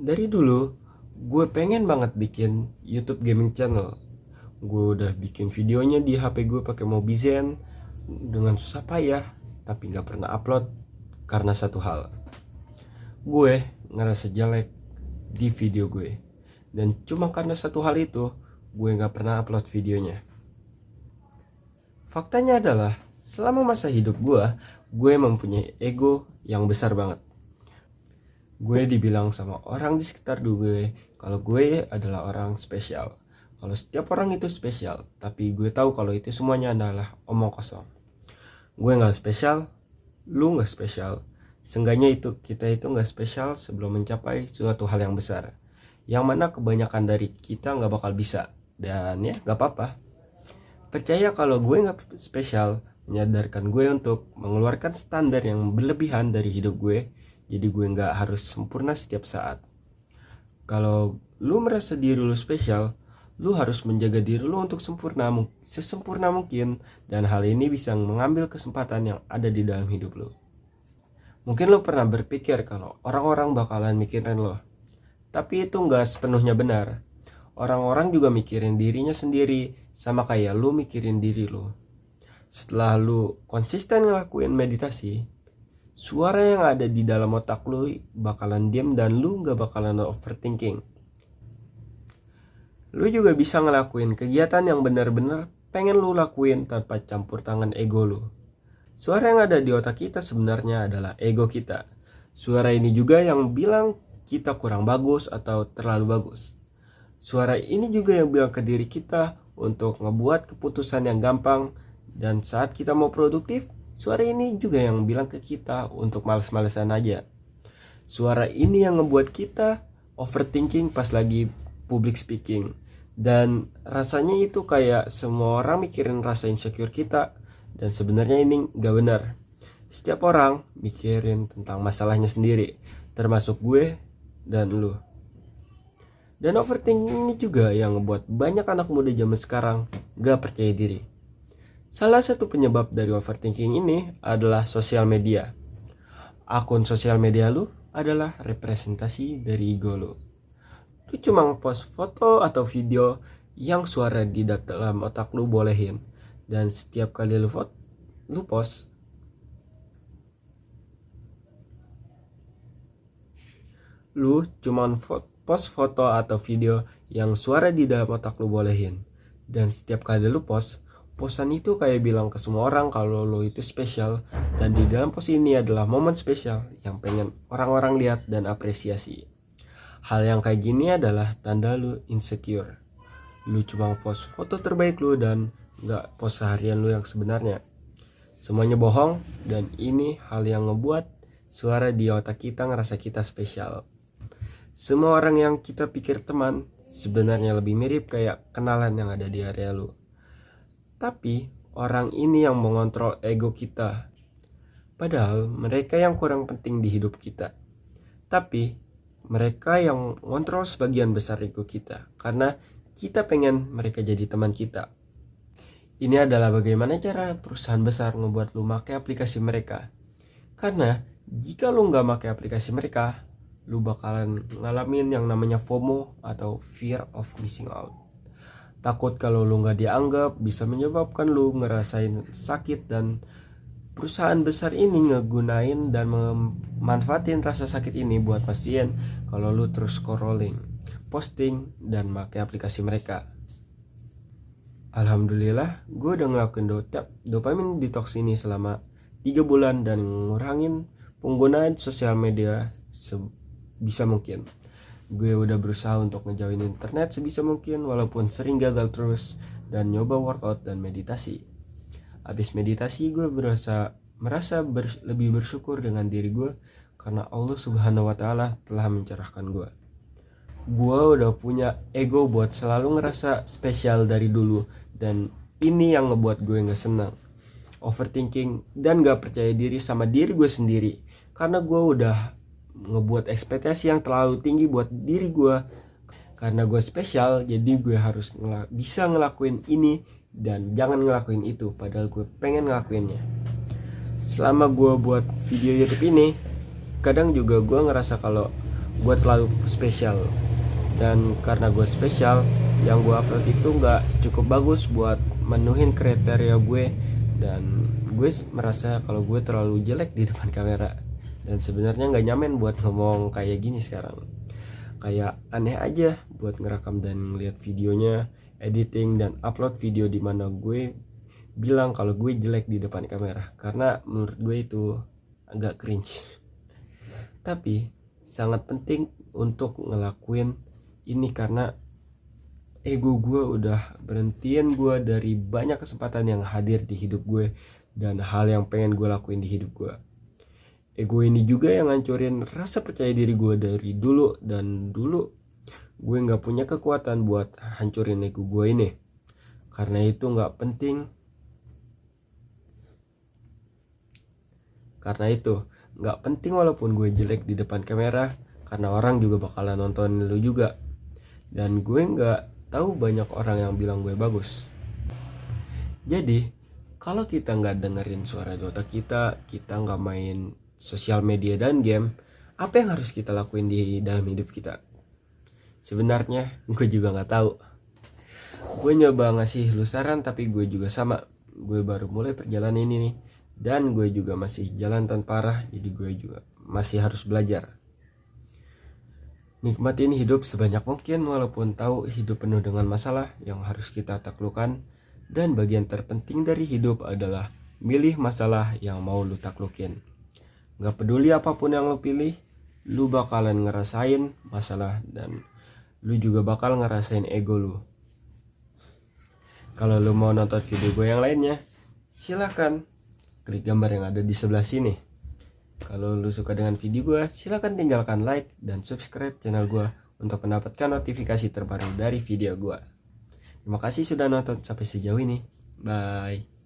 Dari dulu, gue pengen banget bikin YouTube gaming channel. Gue udah bikin videonya di HP gue pakai Mobizen dengan susah payah, tapi nggak pernah upload karena satu hal. Gue ngerasa jelek di video gue, dan cuma karena satu hal itu, gue nggak pernah upload videonya. Faktanya adalah, selama masa hidup gue mempunyai ego yang besar banget. Gue dibilang sama orang di sekitar gue kalau gue adalah orang spesial. Kalau setiap orang itu spesial, tapi gue tahu kalau itu semuanya adalah omong kosong. Gue nggak spesial, lu nggak spesial. Seenggaknya kita itu nggak spesial sebelum mencapai suatu hal yang besar, yang mana kebanyakan dari kita nggak bakal bisa. Dan ya nggak apa-apa. Percaya kalau gue nggak spesial menyadarkan gue untuk mengeluarkan standar yang berlebihan dari hidup gue. Jadi gue nggak harus sempurna setiap saat. Kalau lu merasa diri lu spesial, lu harus menjaga diri lu untuk sesempurna mungkin. Dan hal ini bisa mengambil kesempatan yang ada di dalam hidup lu. Mungkin lu pernah berpikir kalau orang-orang bakalan mikirin lo, tapi itu nggak sepenuhnya benar. Orang-orang juga mikirin dirinya sendiri, sama kayak lu mikirin diri lu. Setelah lu konsisten ngelakuin meditasi, suara yang ada di dalam otak lu bakalan diam dan lu gak bakalan overthinking. Lu juga bisa ngelakuin kegiatan yang benar-benar pengen lu lakuin tanpa campur tangan ego lu. Suara yang ada di otak kita sebenarnya adalah ego kita. Suara ini juga yang bilang kita kurang bagus atau terlalu bagus. Suara ini juga yang bilang ke diri kita untuk ngebuat keputusan yang gampang. Dan saat kita mau produktif, suara ini juga yang bilang ke kita untuk males-malesan aja. Suara ini yang ngebuat kita overthinking pas lagi public speaking. Dan rasanya itu kayak semua orang mikirin rasa insecure kita. Dan sebenarnya ini gak benar. Setiap orang mikirin tentang masalahnya sendiri, termasuk gue dan lu. Dan overthinking ini juga yang ngebuat banyak anak muda zaman sekarang gak percaya diri. Salah satu penyebab dari overthinking ini adalah sosial media. Akun sosial media lu adalah representasi dari ego lu. Lu cuma post foto atau video yang suara di dalam otak lu bolehin. Dan setiap kali lu post, lu cuma post foto atau video yang suara di dalam otak lu bolehin. Dan setiap kali lu posan itu kayak bilang ke semua orang kalau lo itu spesial. Dan di dalam post ini adalah momen spesial yang pengen orang-orang lihat dan apresiasi. Hal yang kayak gini adalah tanda lu insecure. Lu cuma post foto terbaik lu dan gak post seharian lu yang sebenarnya. Semuanya bohong, dan ini hal yang ngebuat suara di otak kita ngerasa kita spesial. Semua orang yang kita pikir teman sebenarnya lebih mirip kayak kenalan yang ada di area lu. Tapi orang ini yang mengontrol ego kita. Padahal mereka yang kurang penting di hidup kita. Tapi mereka yang mengontrol sebagian besar ego kita. Karena kita pengen mereka jadi teman kita. Ini adalah bagaimana cara perusahaan besar ngebuat lu pakai aplikasi mereka. Karena jika lu gak pakai aplikasi mereka, lu bakalan ngalamin yang namanya FOMO atau Fear of Missing Out. Takut kalau lu gak dianggap bisa menyebabkan lu ngerasain sakit, dan perusahaan besar ini ngegunain dan memanfaatin rasa sakit ini buat pastiin kalau lu terus scrolling, posting, dan pakai aplikasi mereka. Alhamdulillah, gue udah ngelakuin dopamine detox ini selama 3 bulan dan ngurangin penggunaan sosial media sebisa mungkin. Gue udah berusaha untuk ngejauhin internet sebisa mungkin walaupun sering gagal terus, dan nyoba workout dan meditasi. Abis meditasi gue merasa lebih bersyukur dengan diri gue karena Allah Subhanahu wa Ta'ala telah mencerahkan gue. Gue udah punya ego buat selalu ngerasa spesial dari dulu, dan ini yang ngebuat gue gak senang, overthinking, dan gak percaya diri sama diri gue sendiri. Karena gue udah ngebuat ekspektasi yang terlalu tinggi buat diri gue. Karena gue spesial, jadi gue harus bisa ngelakuin ini dan jangan ngelakuin itu, padahal gue pengen ngelakuinnya. Selama gue buat video YouTube ini, kadang juga gue ngerasa kalau gue terlalu spesial. Dan karena gue spesial, yang gue upload itu gak cukup bagus buat menuhin kriteria gue. Dan gue merasa kalau gue terlalu jelek di depan kamera. Dan sebenarnya gak nyaman buat ngomong kayak gini sekarang. Kayak aneh aja buat ngerekam dan ngeliat videonya, editing dan upload video dimana gue bilang kalau gue jelek di depan kamera. Karena menurut gue itu agak cringe. Tapi sangat penting untuk ngelakuin ini karena ego gue udah berhentiin gue dari banyak kesempatan yang hadir di hidup gue dan hal yang pengen gue lakuin di hidup gue. Ego ini juga yang ngancurin rasa percaya diri gue dari dulu, dan dulu gue gak punya kekuatan buat hancurin ego gue ini. Karena itu gak penting. Karena itu gak penting walaupun gue jelek di depan kamera, karena orang juga bakalan nonton lu juga. Dan gue gak tahu banyak orang yang bilang gue bagus. Jadi kalau kita gak dengerin suara di otak kita gak main sosial media dan game, apa yang harus kita lakuin di dalam hidup kita? Sebenarnya gue juga gak tahu. Gue nyoba ngasih lu saran, tapi gue juga sama. Gue baru mulai perjalanan ini nih, dan gue juga masih jalan tanpa arah. Jadi gue juga masih harus belajar. Nikmatin hidup sebanyak mungkin walaupun tahu hidup penuh dengan masalah yang harus kita taklukkan. Dan bagian terpenting dari hidup adalah milih masalah yang mau lu taklukin. Gak peduli apapun yang lu pilih, lu bakalan ngerasain masalah dan lu juga bakal ngerasain ego lu. Kalau lu mau nonton video gue yang lainnya, silahkan klik gambar yang ada di sebelah sini. Kalau lu suka dengan video gue, silahkan tinggalkan like dan subscribe channel gue untuk mendapatkan notifikasi terbaru dari video gue. Terima kasih sudah nonton sampai sejauh ini. Bye.